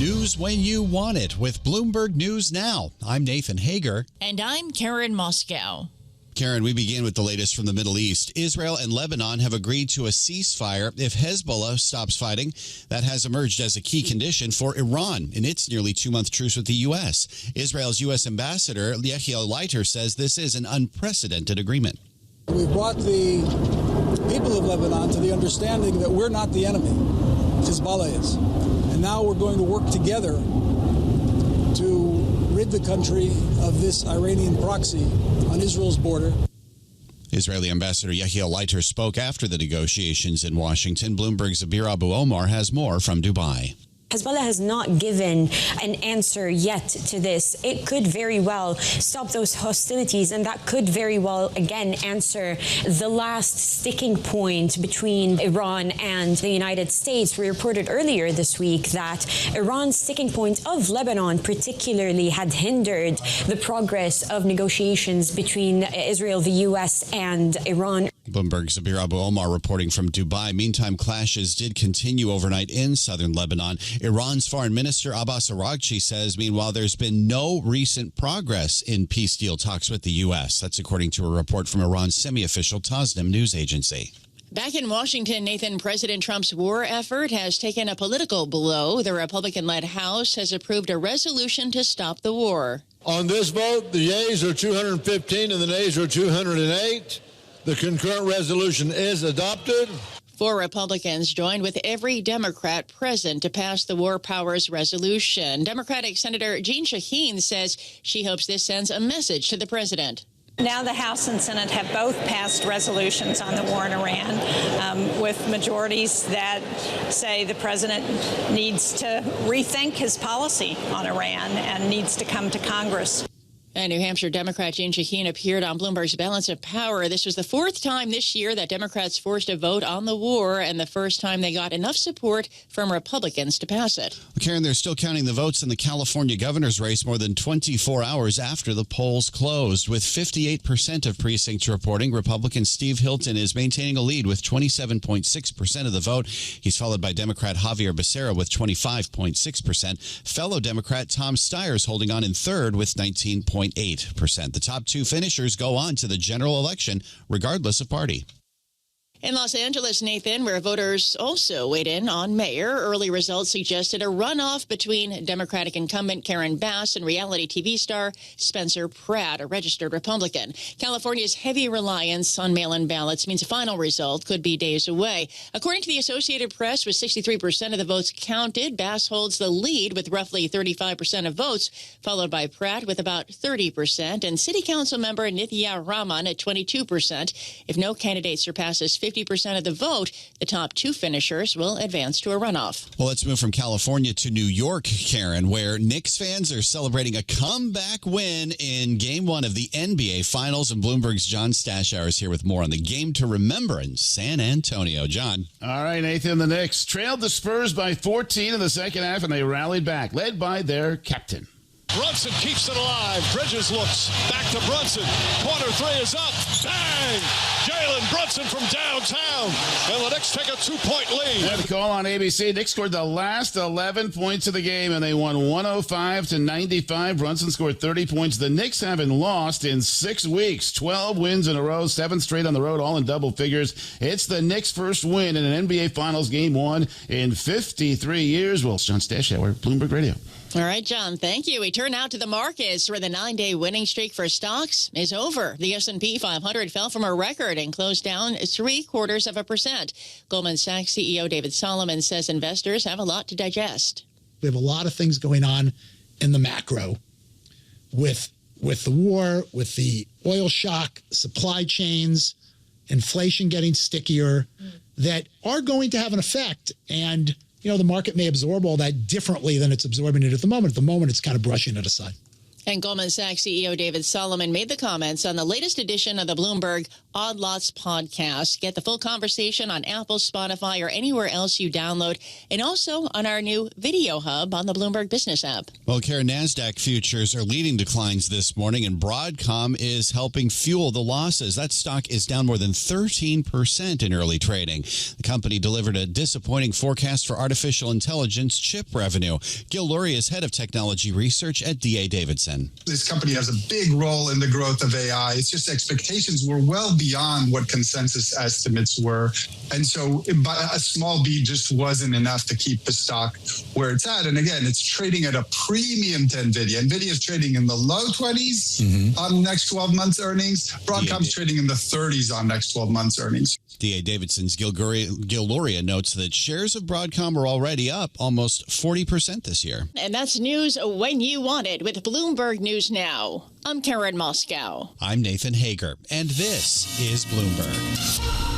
News when you want it with Bloomberg News Now. I'm Nathan Hager. And I'm Karen Moscow. Karen, we begin with the latest from the Middle East. Israel and Lebanon have agreed to a ceasefire if Hezbollah stops fighting. That has emerged as a key condition for Iran in its nearly 2-month truce with the U.S. Israel's U.S. ambassador, Yechiel Leiter, says this is an unprecedented agreement. We've brought the people of Lebanon to the understanding that we're not the enemy. Hezbollah is. And now we're going to work together to rid the country of this Iranian proxy on Israel's border. Israeli Ambassador Yechiel Leiter spoke after the negotiations in Washington. Bloomberg's Abir Abu Omar has more from Dubai. Hezbollah has not given an answer yet to this. It could very well stop those hostilities, and that could very well, again, answer the last sticking point between Iran and the United States. We reported earlier this week that Iran's sticking point of Lebanon particularly had hindered the progress of negotiations between Israel, the U.S., and Iran. Bloomberg's Abir Abu Omar reporting from Dubai. Meantime, clashes did continue overnight in southern Lebanon. Iran's Foreign Minister Abbas Araghchi says, meanwhile, there's been no recent progress in peace deal talks with the U.S. That's according to a report from Iran's semi-official Tasnim news agency. Back in Washington, Nathan, President Trump's war effort has taken a political blow. The Republican-led House has approved a resolution to stop the war. On this vote, the yeas are 215 and the nays are 208. The concurrent resolution is adopted. 4 Republicans joined with every Democrat present to pass the War Powers Resolution. Democratic Senator Jean Shaheen says she hopes this sends a message to the president. Now the House and Senate have both passed resolutions on the war in Iran with majorities that say the president needs to rethink his policy on Iran and needs to come to Congress. And New Hampshire Democrat Jean Shaheen appeared on Bloomberg's Balance of Power. This was the 4th time this year that Democrats forced a vote on the war, and the first time they got enough support from Republicans to pass it. Karen, they're still counting the votes in the California governor's race more than 24 hours after the polls closed. With 58% of precincts reporting, Republican Steve Hilton is maintaining a lead with 27.6% of the vote. He's followed by Democrat Javier Becerra with 25.6%. Fellow Democrat Tom Steyer's holding on in third with 19.8%. The top 2 finishers go on to the general election, regardless of party. In Los Angeles, Nathan, where voters also weighed in on mayor, early results suggested a runoff between Democratic incumbent Karen Bass and reality TV star Spencer Pratt, a registered Republican. California's heavy reliance on mail-in ballots means a final result could be days away. According to the Associated Press, with 63% of the votes counted, Bass holds the lead with roughly 35% of votes, followed by Pratt with about 30%, and City Council member Nithya Raman at 22%. If no candidate surpasses 50% of the vote, the top 2 finishers will advance to a runoff. Well, let's move from California to New York, Karen, where Knicks fans are celebrating a comeback win in Game 1 of the NBA Finals. And Bloomberg's John Stashower is here with more on the game to remember in San Antonio. John. All right, Nathan, the Knicks trailed the Spurs by 14 in the second half, and they rallied back, led by their captain. Brunson keeps it alive. Bridges looks back to Brunson. Corner 3 is up. Bang! Jalen Brunson from downtown. And the Knicks take a 2-point lead. And the call on ABC. Knicks scored the last 11 points of the game, and they won 105-95. Brunson scored 30 points. The Knicks haven't lost in 6 weeks. 12 wins in a row, 7 straight on the road, all in double figures. It's the Knicks' first win in an NBA Finals Game 1 in 53 years. Well, John Stashower, Bloomberg Radio. All right, John, thank you. We turn now to the markets, where the 9-day winning streak for stocks is over. The S&P 500 fell from a record and closed down 0.75%. Goldman Sachs CEO David Solomon says investors have a lot to digest. We have a lot of things going on in the macro with the war, with the oil shock, supply chains, inflation getting stickier, that are going to have an effect. And the market may absorb all that differently than it's absorbing it at the moment. At the moment, it's kind of brushing it aside. And Goldman Sachs CEO David Solomon made the comments on the latest edition of the Bloomberg Odd Lots podcast. Get the full conversation on Apple, Spotify, or anywhere else you download, and also on our new video hub on the Bloomberg Business app. Well, Karen, Nasdaq futures are leading declines this morning, and Broadcom is helping fuel the losses. That stock is down more than 13% in early trading. The company delivered a disappointing forecast for artificial intelligence chip revenue. Gil Luria is head of technology research at D.A. Davidson. This company has a big role in the growth of AI. It's just expectations were well beyond what consensus estimates were. And so a small beat just wasn't enough to keep the stock where it's at. And again, it's trading at a premium to NVIDIA. NVIDIA is trading in the low 20s on next 12 months earnings. Broadcom's trading in the 30s on next 12 months earnings. D.A. Davidson's Gil Luria notes that shares of Broadcom are already up almost 40% this year. And that's news when you want it with Bloomberg News Now. I'm Karen Moscow. I'm Nathan Hager, and this is Bloomberg.